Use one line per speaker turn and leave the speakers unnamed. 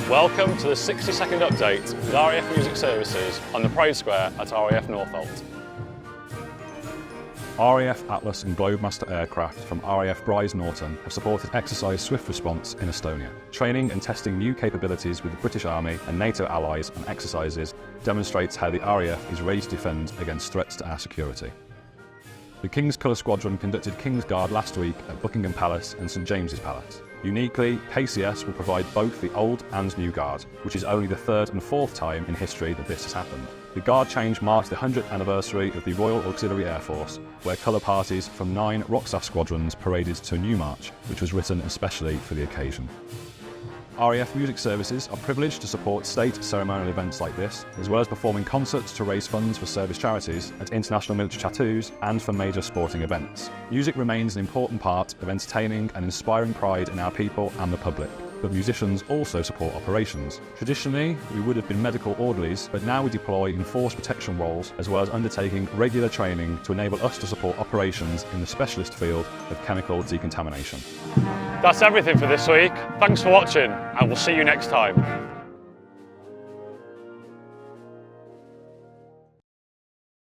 Welcome to the 60-second update with RAF Music Services on the parade square at RAF Northolt.
RAF Atlas and Globemaster aircraft from RAF Brize Norton have supported exercise swift response in Estonia. Training and testing new capabilities with the British Army and NATO allies on exercises demonstrates how the RAF is ready to defend against threats to our security. The King's Colour Squadron conducted King's Guard last week at Buckingham Palace and St James's Palace. Uniquely, KCS will provide both the old and new Guard, which is only the third and fourth time in history that this has happened. The Guard change marks the 100th anniversary of the Royal Auxiliary Air Force, where colour parties from 9 RAF squadrons paraded to a new march, which was written especially for the occasion. RAF Music Services are privileged to support state ceremonial events like this, as well as performing concerts to raise funds for service charities at international military tattoos and for major sporting events. Music remains an important part of entertaining and inspiring pride in our people and the public, but musicians also support operations. Traditionally, we would have been medical orderlies, but now we deploy in force protection roles, as well as undertaking regular training to enable us to support operations in the specialist field of chemical decontamination.
That's everything for this week. Thanks for watching, and we'll see you next time.